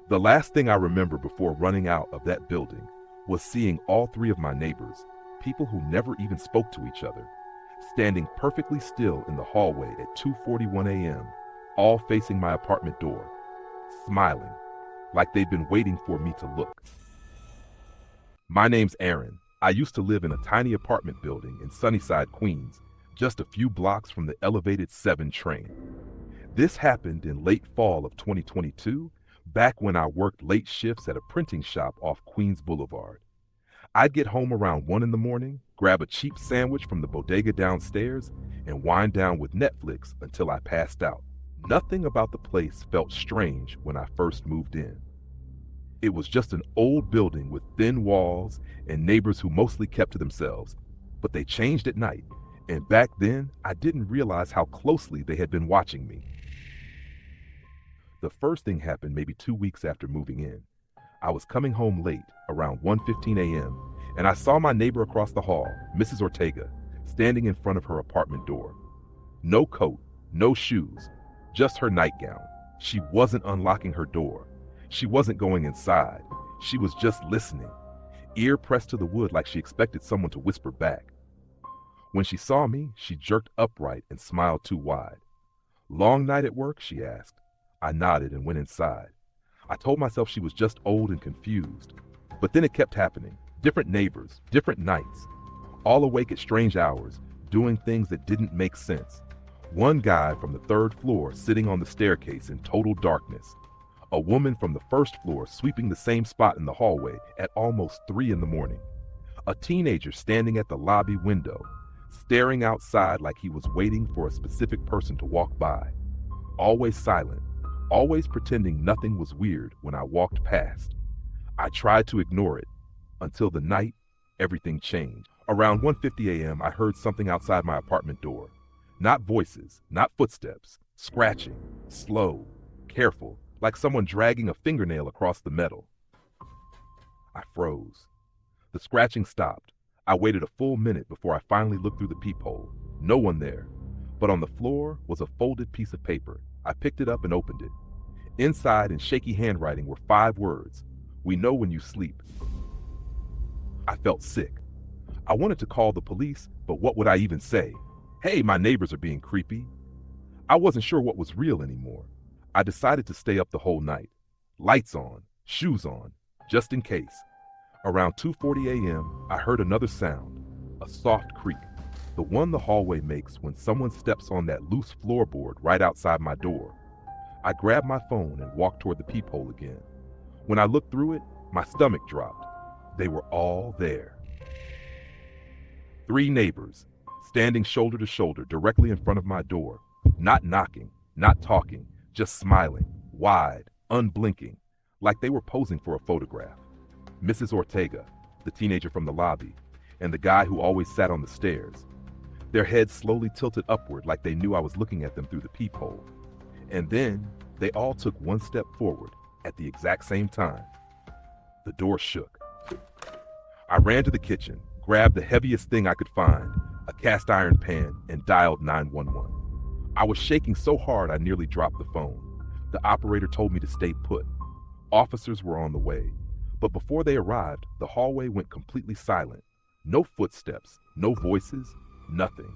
The last thing I remember before running out of that building was seeing all three of my neighbors, people who never even spoke to each other, standing perfectly still in the hallway at 2:41 a.m., all facing my apartment door, smiling, like they'd been waiting for me to look. My name's Aaron. I used to live in a tiny apartment building in Sunnyside, Queens, just a few blocks from the elevated 7 train. This happened in late fall of 2022, back when I worked late shifts at a printing shop off Queens Boulevard. I'd get home around 1 in the morning, grab a cheap sandwich from the bodega downstairs, and wind down with Netflix until I passed out. Nothing about the place felt strange when I first moved in. It was just an old building with thin walls and neighbors who mostly kept to themselves, but they changed at night, and back then I didn't realize how closely they had been watching me. The first thing happened maybe 2 weeks after moving in. I was coming home late, around 1:15 a.m., and I saw my neighbor across the hall, Mrs. Ortega, standing in front of her apartment door. No coat, no shoes, just her nightgown. She wasn't unlocking her door. She wasn't going inside. She was just listening, ear pressed to the wood like she expected someone to whisper back. When she saw me, she jerked upright and smiled too wide. "Long night at work?" she asked. I nodded and went inside. I told myself she was just old and confused. But then it kept happening. Different neighbors, different nights, all awake at strange hours, doing things that didn't make sense. One guy from the 3rd floor sitting on the staircase in total darkness. A woman from the 1st floor sweeping the same spot in the hallway at almost 3 in the morning. A teenager standing at the lobby window, staring outside like he was waiting for a specific person to walk by. Always silent, always pretending nothing was weird when I walked past. I tried to ignore it, until the night, everything changed. Around 1:50 a.m., I heard something outside my apartment door. Not voices, not footsteps, scratching, slow, careful, like someone dragging a fingernail across the metal. I froze. The scratching stopped. I waited a full minute before I finally looked through the peephole. No one there. But on the floor was a folded piece of paper. I picked it up and opened it. Inside, in shaky handwriting, were 5 words. "We know when you sleep." I felt sick. I wanted to call the police, but what would I even say? Hey, my neighbors are being creepy. I wasn't sure what was real anymore. I decided to stay up the whole night. Lights on, shoes on, just in case. Around 2:40 a.m., I heard another sound, a soft creak, the one the hallway makes when someone steps on that loose floorboard right outside my door. I grabbed my phone and walked toward the peephole again. When I looked through it, my stomach dropped. They were all there. 3 neighbors, standing shoulder to shoulder directly in front of my door, not knocking, not talking, just smiling, wide, unblinking, like they were posing for a photograph. Mrs. Ortega, the teenager from the lobby, and the guy who always sat on the stairs. Their heads slowly tilted upward like they knew I was looking at them through the peephole. And then they all took 1 step forward at the exact same time. The door shook. I ran to the kitchen, grabbed the heaviest thing I could find, a cast iron pan, and dialed 911. I was shaking so hard I nearly dropped the phone. The operator told me to stay put. Officers were on the way. But before they arrived, the hallway went completely silent. No footsteps, no voices, nothing.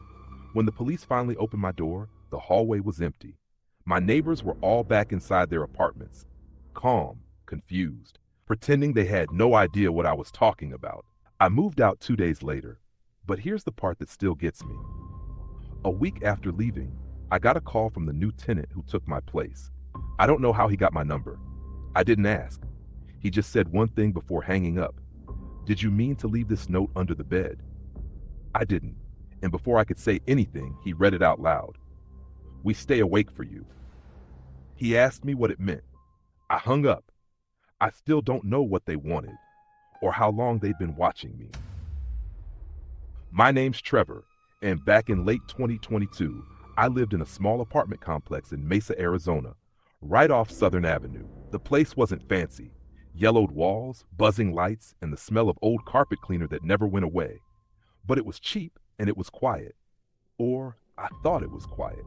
When the police finally opened my door, the hallway was empty. My neighbors were all back inside their apartments, calm, confused, pretending they had no idea what I was talking about. I moved out 2 days later, but here's the part that still gets me. A week after leaving, I got a call from the new tenant who took my place. I don't know how he got my number. I didn't ask. He just said one thing before hanging up. "Did you mean to leave this note under the bed?" I didn't, and before I could say anything, he read it out loud. "We stay awake for you." He asked me what it meant. I hung up. I still don't know what they wanted, or how long they'd been watching me. My name's Trevor, and back in late 2022, I lived in a small apartment complex in Mesa, Arizona, right off Southern Avenue. The place wasn't fancy. Yellowed walls, buzzing lights, and the smell of old carpet cleaner that never went away. But it was cheap and it was quiet. Or I thought it was quiet.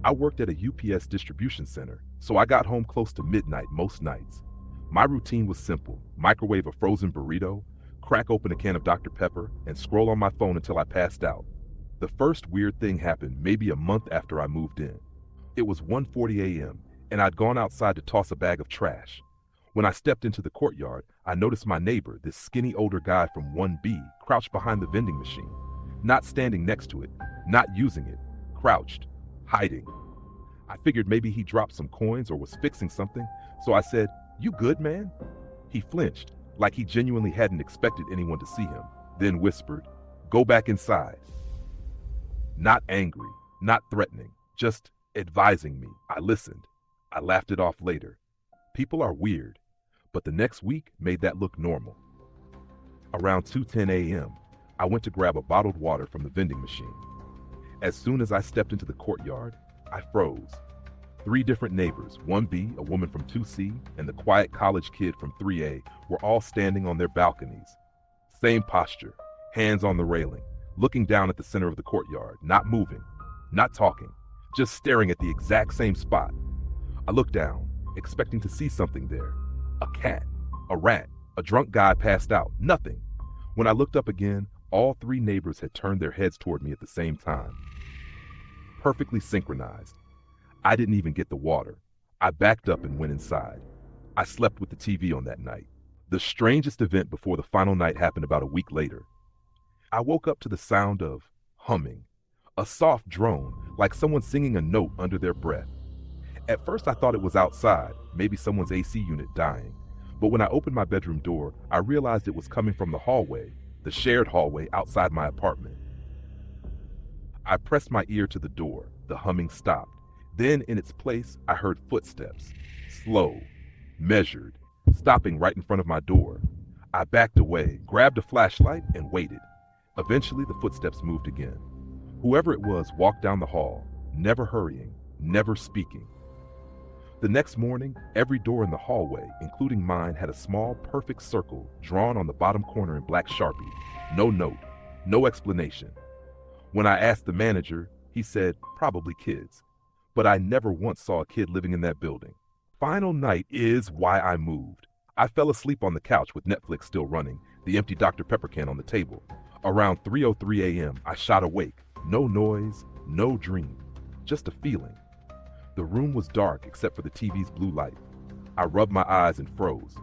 I worked at a UPS distribution center, so I got home close to midnight most nights. My routine was simple: microwave a frozen burrito, crack open a can of Dr. Pepper, and scroll on my phone until I passed out. The first weird thing happened maybe a month after I moved in. It was 1:40 a.m., and I'd gone outside to toss a bag of trash. When I stepped into the courtyard, I noticed my neighbor, this skinny older guy from 1B, crouched behind the vending machine. Not standing next to it, not using it, crouched, hiding. I figured maybe he dropped some coins or was fixing something, so I said, "You good, man?" He flinched, like he genuinely hadn't expected anyone to see him, then whispered, "Go back inside." Not angry, not threatening, just advising me. I listened. I laughed it off later. People are weird, but the next week made that look normal. Around 2:10 a.m., I went to grab a bottled water from the vending machine. As soon as I stepped into the courtyard, I froze. 3 different neighbors, 1B, a woman from 2C, and the quiet college kid from 3A, were all standing on their balconies. Same posture, hands on the railing, looking down at the center of the courtyard, not moving, not talking, just staring at the exact same spot. I looked down, expecting to see something there. A cat, a rat, a drunk guy passed out, nothing. When I looked up again, all 3 neighbors had turned their heads toward me at the same time. Perfectly synchronized. I didn't even get the water. I backed up and went inside. I slept with the TV on that night. The strangest event before the final night happened about a week later. I woke up to the sound of humming, a soft drone, like someone singing a note under their breath. At first I thought it was outside, maybe someone's AC unit dying. But when I opened my bedroom door, I realized it was coming from the hallway, the shared hallway outside my apartment. I pressed my ear to the door. The humming stopped. Then, in its place, I heard footsteps. Slow, measured, stopping right in front of my door. I backed away, grabbed a flashlight, and waited. Eventually, the footsteps moved again. Whoever it was walked down the hall, never hurrying, never speaking. The next morning, every door in the hallway, including mine, had a small, perfect circle drawn on the bottom corner in black Sharpie. No note, no explanation. When I asked the manager, he said, probably kids. But I never once saw a kid living in that building. Final night is why I moved. I fell asleep on the couch with Netflix still running, the empty Dr. Pepper can on the table. Around 3:03 a.m., I shot awake. No noise, no dream, just a feeling. The room was dark except for the TV's blue light. I rubbed my eyes and froze.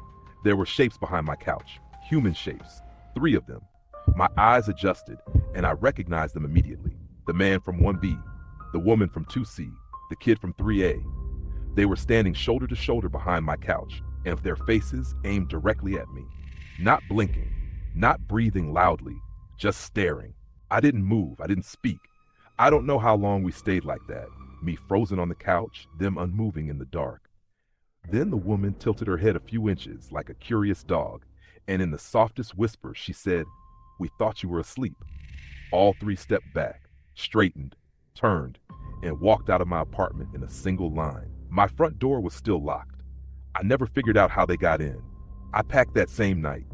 There were shapes behind my couch, human shapes, 3 of them. My eyes adjusted, and I recognized them immediately. The man from 1B, the woman from 2C, the kid from 3A. They were standing shoulder to shoulder behind my couch, and their faces aimed directly at me. Not blinking, not breathing loudly, just staring. I didn't move, I didn't speak. I don't know how long we stayed like that, me frozen on the couch, them unmoving in the dark. Then the woman tilted her head a few inches like a curious dog, and in the softest whisper she said, "We thought you were asleep." All 3 stepped back, straightened, turned, and walked out of my apartment in a single line. My front door was still locked. I never figured out how they got in. I packed that same night,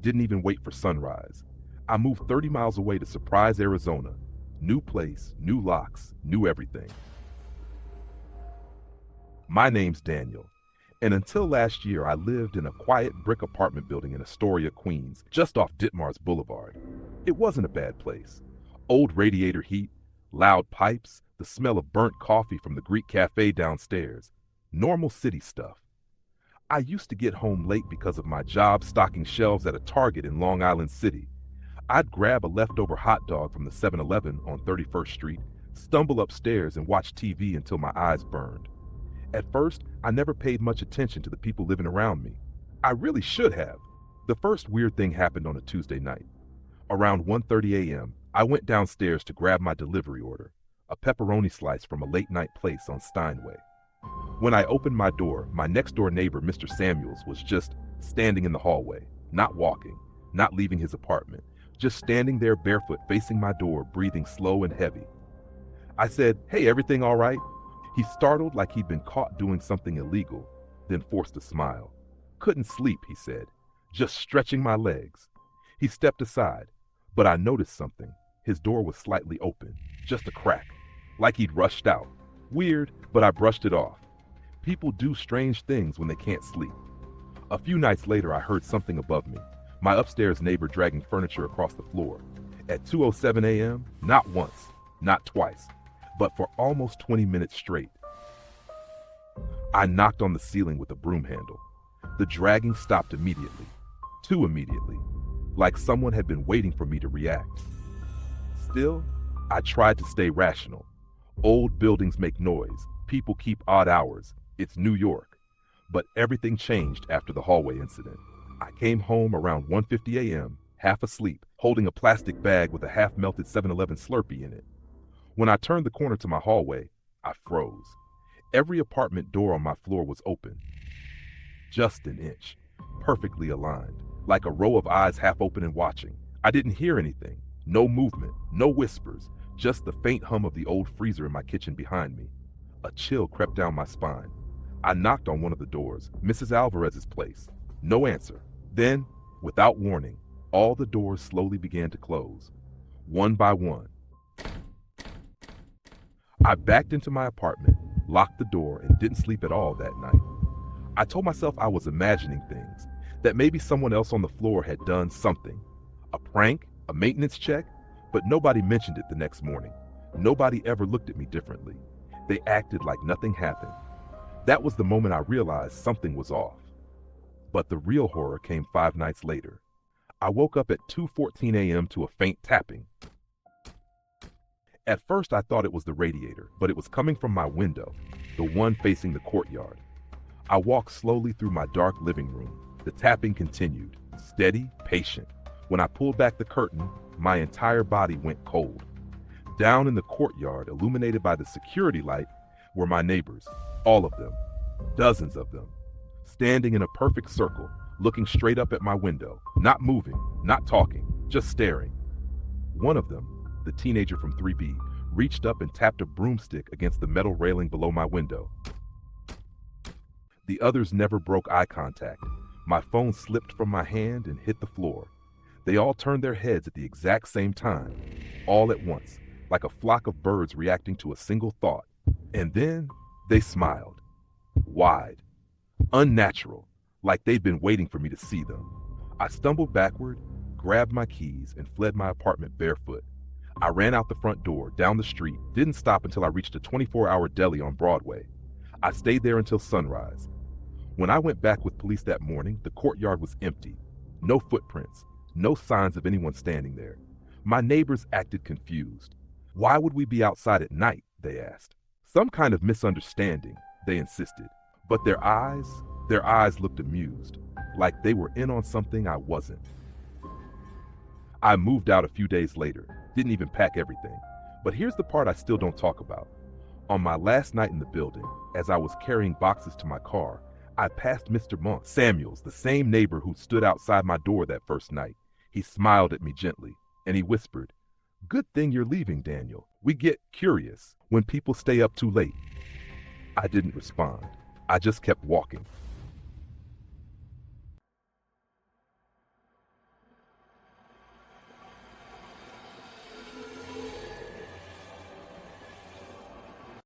didn't even wait for sunrise. I moved 30 miles away to Surprise, Arizona. New place, new locks, new everything. My name's Daniel, and until last year I lived in a quiet brick apartment building in Astoria, Queens, just off Ditmars Boulevard. It wasn't a bad place. Old radiator heat, loud pipes, the smell of burnt coffee from the Greek cafe downstairs. Normal city stuff. I used to get home late because of my job stocking shelves at a Target in Long Island City. I'd grab a leftover hot dog from the 7-Eleven on 31st Street, stumble upstairs and watch TV until my eyes burned. At first, I never paid much attention to the people living around me. I really should have. The first weird thing happened on a Tuesday night. Around 1:30 a.m., I went downstairs to grab my delivery order, a pepperoni slice from a late-night place on Steinway. When I opened my door, my next-door neighbor, Mr. Samuels, was just standing in the hallway, not walking, not leaving his apartment, just standing there barefoot facing my door, breathing slow and heavy. I said, "Hey, everything all right?" He startled like he'd been caught doing something illegal, then forced a smile. "Couldn't sleep," he said, "just stretching my legs." He stepped aside, but I noticed something. His door was slightly open, just a crack, like he'd rushed out. Weird, but I brushed it off. People do strange things when they can't sleep. A few nights later, I heard something above me, my upstairs neighbor dragging furniture across the floor. At 2:07 a.m., not once, not twice, but for almost 20 minutes straight. I knocked on the ceiling with a broom handle. The dragging stopped immediately, too immediately, like someone had been waiting for me to react. Still, I tried to stay rational. Old buildings make noise, people keep odd hours, it's New York. But everything changed after the hallway incident. I came home around 1:50 a.m., half asleep, holding a plastic bag with a half-melted 7-Eleven Slurpee in it. When I turned the corner to my hallway, I froze. Every apartment door on my floor was open. Just an inch, perfectly aligned, like a row of eyes half open and watching. I didn't hear anything, no movement, no whispers, just the faint hum of the old freezer in my kitchen behind me. A chill crept down my spine. I knocked on one of the doors, Mrs. Alvarez's place. No answer. Then, without warning, all the doors slowly began to close, one by one. I backed into my apartment, locked the door, and didn't sleep at all that night. I told myself I was imagining things, that maybe someone else on the floor had done something. A prank, a maintenance check, but nobody mentioned it the next morning. Nobody ever looked at me differently. They acted like nothing happened. That was the moment I realized something was off. But the real horror came 5 nights later. I woke up at 2:14 a.m. to a faint tapping. At first I thought it was the radiator, but it was coming from my window, the one facing the courtyard. I walked slowly through my dark living room. The tapping continued, steady, patient. When I pulled back the curtain, my entire body went cold. Down in the courtyard, illuminated by the security light, were my neighbors, all of them, dozens of them, standing in a perfect circle, looking straight up at my window, not moving, not talking, just staring. One of them, the teenager from 3B, reached up and tapped a broomstick against the metal railing below my window. The others never broke eye contact. My phone slipped from my hand and hit the floor. They all turned their heads at the exact same time, all at once, like a flock of birds reacting to a single thought. And then they smiled. Wide. Unnatural, like they'd been waiting for me to see them. I stumbled backward, grabbed my keys, and fled my apartment barefoot. I ran out the front door, down the street, didn't stop until I reached a 24-hour deli on Broadway. I stayed there until sunrise. When I went back with police that morning, the courtyard was empty. No footprints, no signs of anyone standing there. My neighbors acted confused. Why would we be outside at night, they asked. Some kind of misunderstanding, they insisted. But their eyes looked amused, like they were in on something I wasn't. I moved out a few days later, didn't even pack everything. But here's the part I still don't talk about. On my last night in the building, as I was carrying boxes to my car, I passed Mr. Monk Samuels, the same neighbor who stood outside my door that first night. He smiled at me gently, and he whispered, "Good thing you're leaving, Daniel. We get curious when people stay up too late." I didn't respond. I just kept walking.